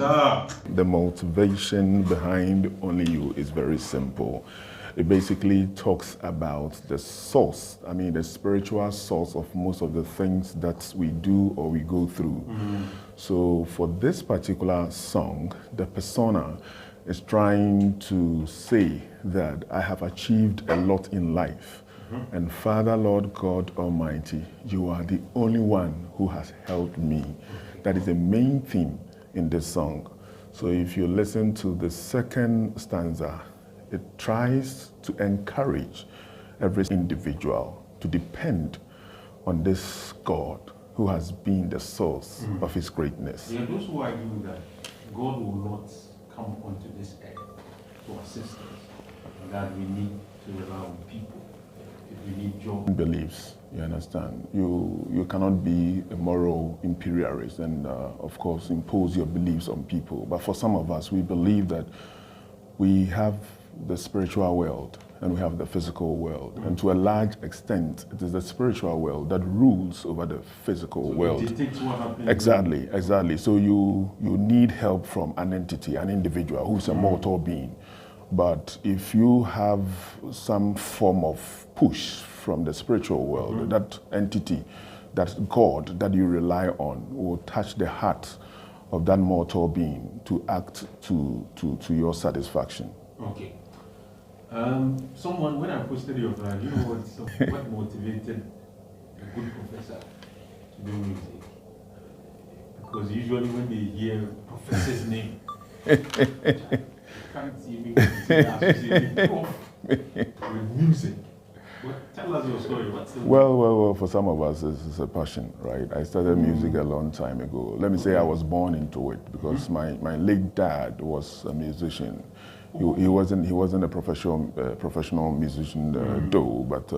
The motivation behind Only You is very simple. It basically talks about the source, the spiritual source of most of the things that we do or we go through. So for this particular song, the persona is trying to say that I have achieved a lot in life. And Father, Lord God Almighty, you are the only one who has helped me. That is the main theme in this song. So if you listen to the second stanza, it tries to encourage every individual to depend on this God who has been the source of his greatness. There are those who argue that God will not come onto this earth to assist us, and that we need to rely on people. If we need job. Beliefs, you understand? You cannot be a moral imperialist and, of course, impose your beliefs on people. But for some of us, we believe that we have the spiritual world and we have the physical world. And to a large extent, it is the spiritual world that rules over the physical world. It dictates what happens. Exactly. So you need help from an entity, an individual who's a mortal being. But if you have some form of push from the spiritual world, that entity, that God that you rely on will touch the heart of that mortal being to act to your satisfaction. Okay. Someone, when I posted your plan, you know what motivated a good professor to do music? Because usually when they hear professor's name, can't even associate with music. Tell us your story. Well, for some of us, it's a passion, right? I started music a long time ago. Let me say I was born into it because my late dad was a musician. He wasn't a professional musician though, but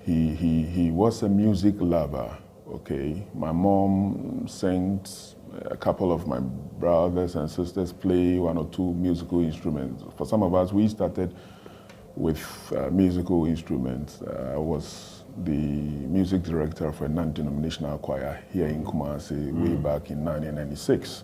he was a music lover. Okay, my mom sang. A couple of my brothers and sisters play one or two musical instruments. For some of us, we started with musical instruments. I was the music director for a non-denominational choir here in Kumasi way back in 1996.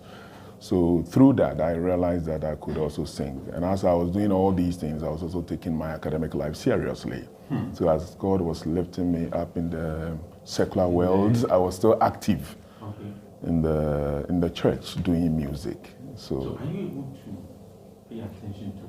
So through that, I realized that I could also sing. And as I was doing all these things, I was also taking my academic life seriously. So as God was lifting me up in the secular world, I was still active. Okay. In the church doing music. So are you able to pay attention to